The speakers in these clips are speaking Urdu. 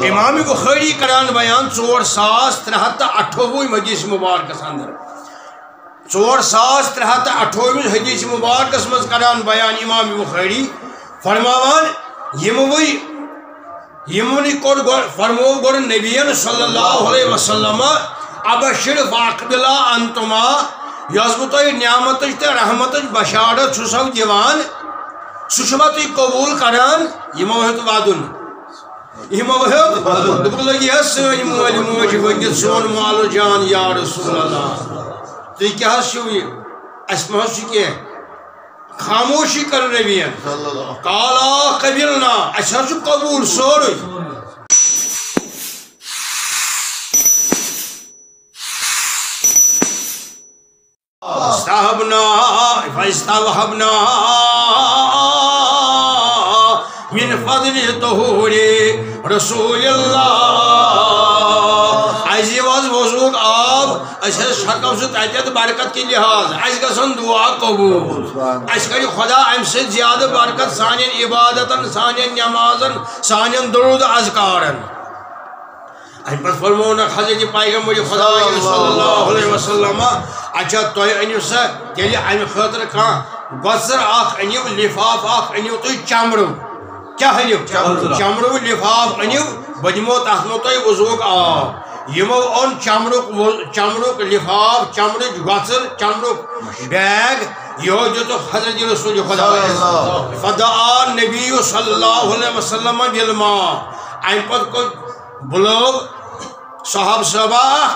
امام بخاری کران بیان 4328 حدیث مبارکس اندر 4328 حدیث مبارکس مز کران بیان امام بخاری فرماوان یمونی فرمو گو نبیین صلی اللہ علیہ وسلم ابشر فاقبلا انتما یس بہ تہ نعمت رحمت بشارت سو دیوان سہ تھی قبول کران یمو ہیت ودن لگی سن مول موج ونت سون مال جان یا رسول اللہ تھی کیا اس مہ کی خاموشی کر نبیین قالا قبلنا اس قبول سورے فاستوهبنا من فضل طهور رسول اللہ ایسی واز وضوق آب ایسے شکم سے تحجیت برکت کی لحاظ ایس گسن دعا قبول ایس کری خدا ام سے زیادہ برکت سانین عبادتن سانین نمازن سانین درود اذکارن این پر فرمونا حضرت پیغمبر خدا صلی اللہ علیہ وسلم اچھا تو انیو سا تیلی این خاطر کان گوزر آخ انیو لفاف آخ انیو توی چمرو کیا انیو چمرو لفاف انیو بجمو تحتنو توی وضوق آب یمو ان چمرو لفاف چمرو گوزر چمرو بیگ یہ جو تو حضرت رسول خدا فدعا نبی صلی اللہ علیہ وسلم بالما این پر کو بلو صحاب صباح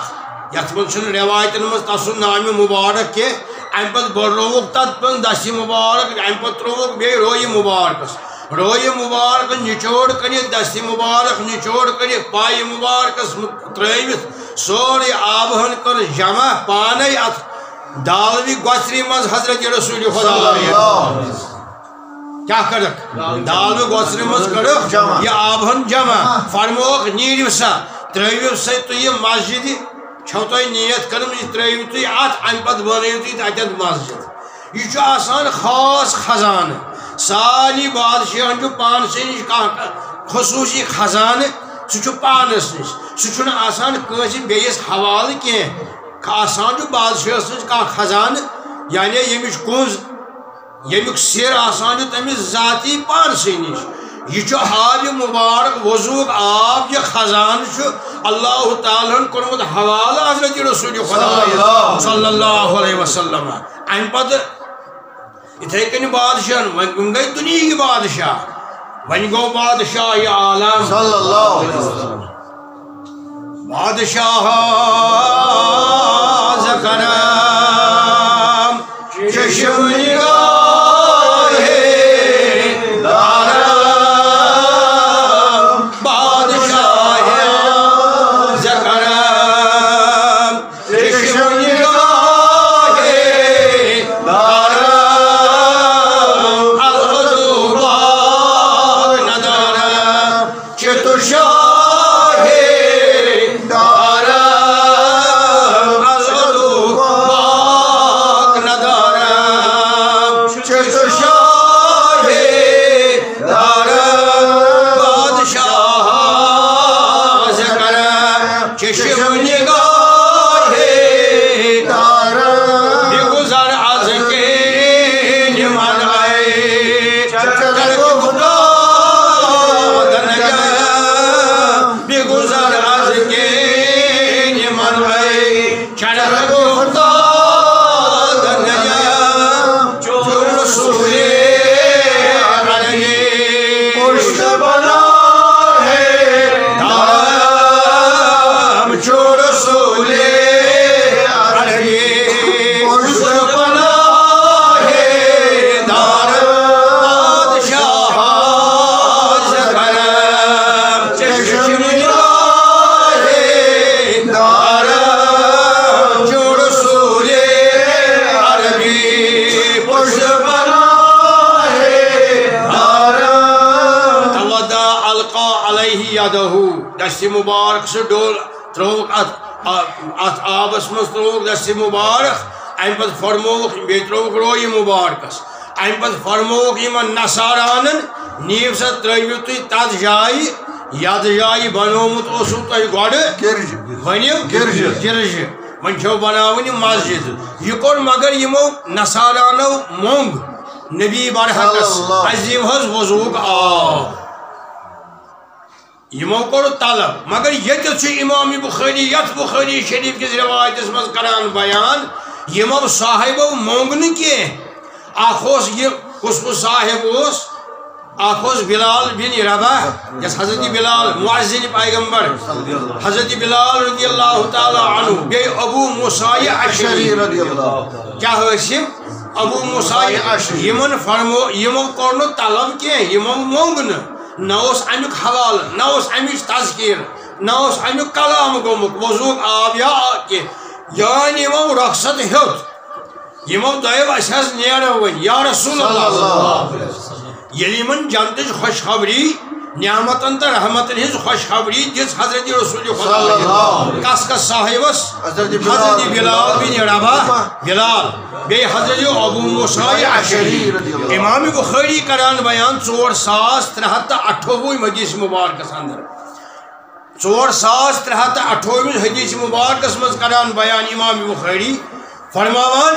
یتمن چن روایتن مز تسن نام مبارک کے ام پت بروک تت پن دسی مبارک ام پت تروک بے روی مبارک نچوڑ کری دستی مبارک نچوڑ کری پائی مبارک تروت سوری آبہن کر جمع پانے ات دالوی گوسری مز حضرت رسول خدا کیا کرک دالوی گوسری مز کرک یہ آبہن جمع فرموک نیریو سا ترویو سے تو یہ مسجد چھو تو نیت کرم یہ ترویو تو یہ آت ان پت بنیو تو یہ مسجد یہ جو آسان خاص خزان سالی بادشاہن جو پان سے خصوصی خزان سو پانس نش سو آسان کنسی بیس حوالہ کی آسان جو بادشاہ نش کا خزان یعنی یمچ کنز یمیک سیر آسان جو تمس ذاتی پان سے نش یہ آب مبارک وضوق آب یہ خزان اللہ تعالیٰ کورمت حوالہ حضرت رسول خدا صلی اللہ علیہ وسلم ام پتہ اتھے کن بادشاہ ون گئی دنیا کی بادشاہ ون گو بادشاہ عالم صلی اللہ علیہ وسلم بادشاہ کرم چشم دستی مبارک سے ڈول تروک ات آبس مز تروک دستی مبارک ام پت فرموک بی تروک روی مبارکس ام پت فرموک یمن نصارانن نیو سا ترویو تی تات جائی یاد جائے بنومت اوسو تہ گۄڈٕ ؤنِو گرجہِ وۄنۍ چھو بناوٕنۍ مسجد یہ کوٚر مگر یمو نصارانو مونگ نبی برحقس عظیم حظ وضوُک آب یمو کوٚر طلب مگر ییٚتہِ چھُ امام بخاری یتھ بخاری شریف کِس روایتس منٛز کران بیان یمو صاحبو مونگ نہٕ کینٛہہ اکھ اوس یہِ کُس صاحب اوس اکھ اوس بلال بن رباح یس حضرت بلال مؤذن پیغمبر حضرت بلال رضی اللہ تعالی عنہ بیٚیہِ ابو موسیٰ اشعری کیا ٲسۍ یِم ابو موسیٰ یمن فرمو یمو کوٚر نہٕ طلب کینٛہہ یمو مونگ نہ اوس امیُک حوالہٕ نہ اوس امِچ تذکیر نہ اوس امیُک کلام گوٚمُت وضوُک آب یا کینٛہہ یعنی یمو رخصت ہیوٚت یمو دۄیو أسۍ حظ نیرو وۄنۍ یا رسول اللہ ییٚلہِ یمن جنتٕچ خوشخبری نعمتن تہٕ رحمتن ہٕنٛز خوشخبری دِژ حضرت رسول خدا کس کس صاحبس حضرت بلال بن رباح بلال بیٚیہِ حضرت ابو موسیٰ اشعری امام بخاری کران بیان 4328 حدیث مبارکس اندر 4328 حدیث مبارکس مز کران بیان امام بخاری فرماوان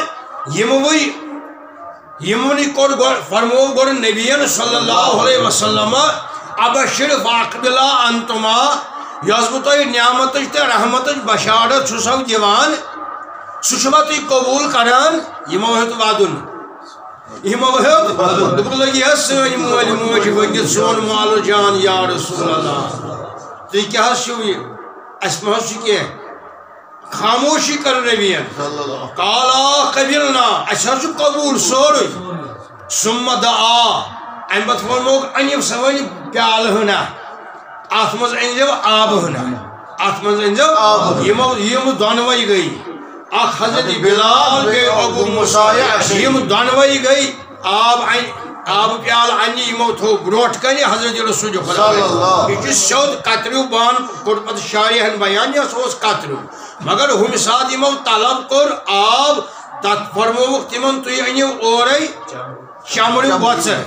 یمنی کوٚر فرمو گۄڈٕ نبیین صلی اللہ علیہ وسلم ابشر واقبلا انتما یۄس بہٕ تۄہہِ نعمتٕچ تہٕ رحمتٕچ بشارت چھُسو دِوان سُہ چھُوا تُہۍ قبوٗل کران یمو ہیوٚت ودُن دوٚپُکھ لٔگی حظ سٲنۍ مٲلۍ موج ؤنِتھ سون مالو جان یا رسول اللہ تُہۍ کیٛاہ حظ چھِو یہِ اَسہِ ما حظ چھُ کینٛہہ خاموشی کر نبیین قالا قبلنا اَسہِ حظ چھُ قبوٗل سورُے ثم دعا امہِ پتہٕ ووٚنموکھ أنِو سا وۄنۍ پیالہٕ ہنا اتھ منٛز أنۍزیو آبہٕ ہنا اتھ منٛز أنۍزیو یِم دۄنوَے گٔے اکھ حضرت بلال بیٚیہِ ابو موسیٰ یِم دۄنوَے گٔے آبہٕ پیالہٕ اننہِ یِمو تھوٚو برونٛٹھ کنہِ حضرت رسول خدا یہِ چھُ سیوٚد کتریوٗ بانہٕ کوٚر پتہٕ شارحن بیان یس اوس کتریوٗ مگر ہُمہِ ساتہٕ یِمو طلب کوٚر آب تتھ فرمووُکھ تِمن تُہۍ أنِو اورے چمرٕ گۄژٕ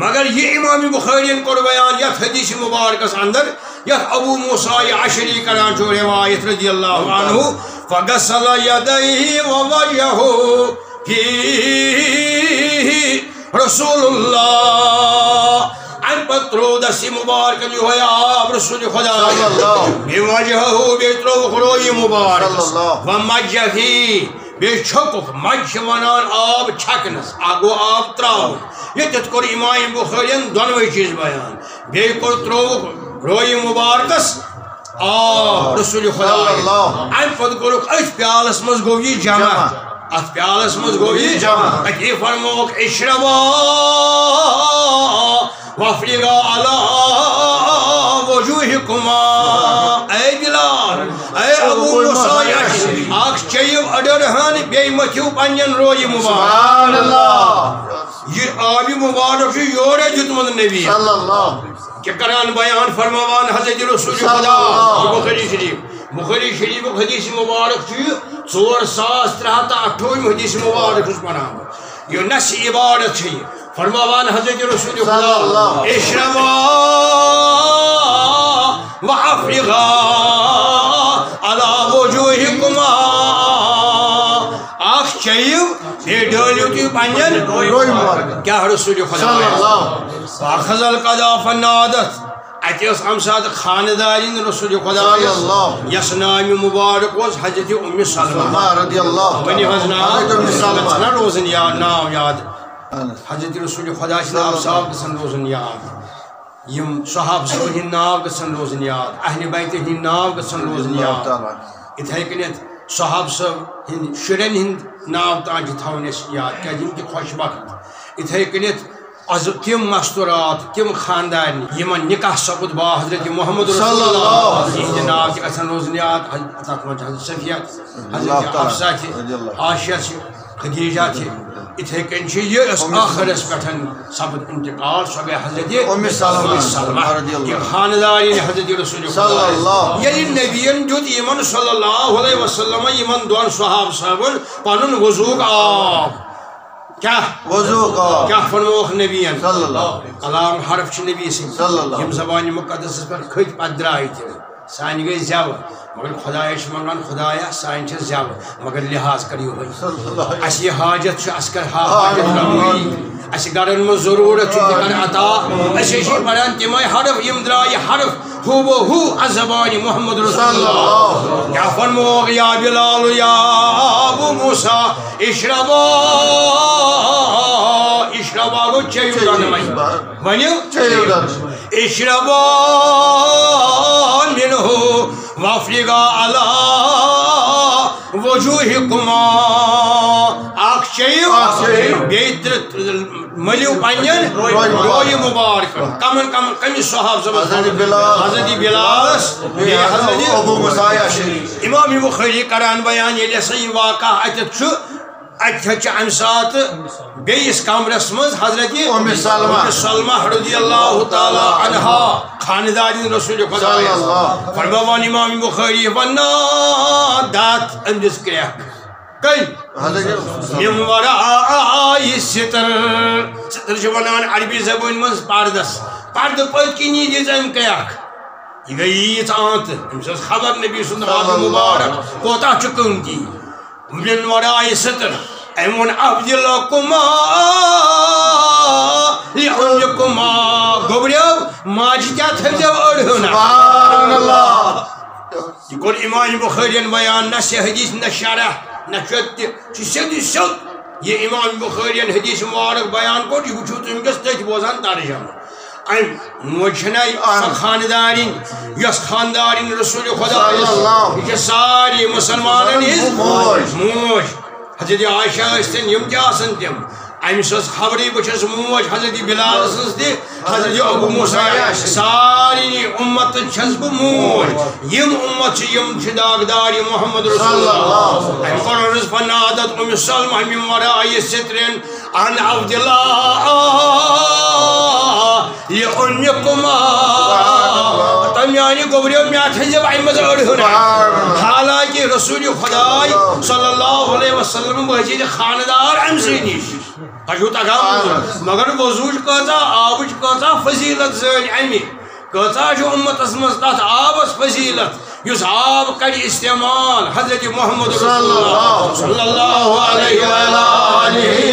مگر یہِ امام بخارین کوٚر بیان یتھ حدیث مبارکس اندر یتھ ابو موسیٰ اشعری کران چھُ روایت رضی اللہ عنہ فغسل یدیہ ووجہہ فیہ رسول اللہ امہِ پتہٕ ترٛوو دسہِ مبارکن یِہوے آب رسول خدا بیٚیہِ وجہہ بیٚیہِ ترٛووُکھ رویہِ مبارکس ومجہ فیہ بیٚیہِ چھوٚکُکھ مجہِ چھِ ونان آب چھکنس اکھ گوٚو آب تراوُن ییٚتٮ۪تھ کوٚر امام بخارین دۄنوَے چیٖز بیان بیٚیہِ ترٛووُکھ رویہِ مبارکس آب رسول خدا امہِ پتہٕ کوٚرُکھ أتھۍ پیالس منٛز گوٚو یہِ جمع اتھ پیالس منٛز گوٚو یہِ جمع أتی فرمووُکھ اشربا وافرغا علی وجوہکما اے بلال اے ابو موسیٰ اکھ چیٚیِو أڈٕرہن بیٚیہِ مٔتھِو پننٮ۪ن رویہِ مبارک یہِ آبِ مبارک چھُ یورے دیُتمُت نبی کیٛاہ کران بیان فرماوان حضرت رسول خدا بخاری شریفُک حدیث مبارک چھُ یہِ 4328 حدیث مبارک چھُس پران بہٕ یہِ نسِ عبارت چھِ یہِ فرماوان حضرت رسول خدا اشربا وافرغا علی وجوہکما اکھ چیٚیِو بیٚیہِ ڈٲلِو تُہۍ پننٮ۪ن کیٛاہ رسول خدا فاخذ القضا فنادت اتہِ ٲس امہِ ساتہٕ خاندارِنۍ رسول خدا یس نامہِ مبارک اوس حضرت ام سلمہ ؤنِو حظ ناو چھُنا روزان یاد ناو یاد حضرت رسول خدا چھِ ناو صاحب گژھان روزان یاد یِم صحابہٕ صٲبن ہٕنٛدۍ ناو گژھان روزان یاد اہلِ بیتہِ ہٕنٛدۍ ناو گژھان روزان یاد یِتھَے کٔنٮ۪تھ صحابہٕ صٲب ہٕنٛدۍ شُرٮ۪ن ہٕنٛدۍ ناو تام چھِ تھاوٕنۍ اَسہِ یاد کیٛازِ یِم تہِ خۄش وقت یِتھَے کٔنٮ۪تھ تِم مستورات تِم خاندارنہِ یِمن نکاح سپُد با حضرت محمد رسول اللہ یِہنٛدِ ناو تہِ گژھن روزٕنۍ یاد تتھ منٛز چھِ حضرت صفیہ حضرت حفصہ تہِ عاشیہ چھِ خدیجہ تہِ یِتھَے کٔنۍ چھِ یہِ ٲس ٲخرس پٮ۪ٹھ سپُد انتقال سۄ گٔے حضرت ام سلمہ یہِ خاندارِنۍ حضرت رسول خدا ییٚلہِ نبیَن دیُت یِمن صلی اللہ علیہ وسلم یِمن دۄن صحابہٕ صٲبن پنُن وضوُک آب کیا وضو کا کیا فرموک نبی صلی اللہ علام حرف چھ نبی سن صلی اللہ یم زبان مقدس پر کھت پت درائے تم سان گئی زو مگر خدایا منگان خدایا سان زو مگر لحاظ کریو اس یہ حاجت اس کر حاجت رموی اس گرن من ضرورت کر عطا اس پڑھان تم حرف یم درائے حرف ہو بہ ہو زبان محمد رسول اللہ کیا فرموک یا بلال یا ابو موسیٰ اشربا اشربا گو چیو دنمائی ونیو اشربا منہ وافلگا علا وجوہکما آکھ چیو بیتر ملیو پنین روی مبارک کمن کمن کمی صحاب زبان حضرت بلالس حضرت ابو موسیٰ شریف امام بخاری کران بیان یہ صحیح واقع اتت چھو اتت ام سات بیس کمرس مز حضرت ام سلمہ رضی اللہ تعالی عنہا خاندان رسول خدا فرمان امام بخاری ونا دات اندس کریک کئی من وراء ستر ستر چھ ونان عربی زبان مز پردس پرد پت کنی دز ام کریک یہ گئی آنت امس خبر نبی صلی اللہ علیہ مبارک کوتا چھ قیمتی من وراء ستر ایمون عبداللہکما لعنکما گبریو ماجی کیا تھوزیو اڑھونا سبحان اللہ یہ کور امام بخارین بیان نہ سے حدیث نہ شرح نہ چت چھ سیدھی سیود یہ امام بخارین حدیث مبارک بیان کور یہ وچھو تم کس تک بوزان ترجمہ ام موجنائی خاندارین یس خاندارین رسول خدا یہ ساری مسلمانن موج حضرت عائشہ استن یم کیا آسن تم امس خبری بچس موج حضرت بلال سنس تہ حضرت ابو موسیٰ ساری امت چھس بہ موج یم امت یم داغدار محمد رسول اللہ ام قررز پنہ عادت ام سلمہ من وراء سترن عن عبداللہ لعنکما تمیانی گوبریو میات ہے جب احمد اڑھونا حالانکہ رسول خدای صلی اللہ علیہ وسلم بہجید خاندار امسی نیش کجو تگام مگر وضوج کتا آبج کتا فضیلت زین امی کتا جو امت اسمس تات آبس فضیلت یس آب کر استعمال حضرت محمد رسول اللہ صلی اللہ علیہ وآلہ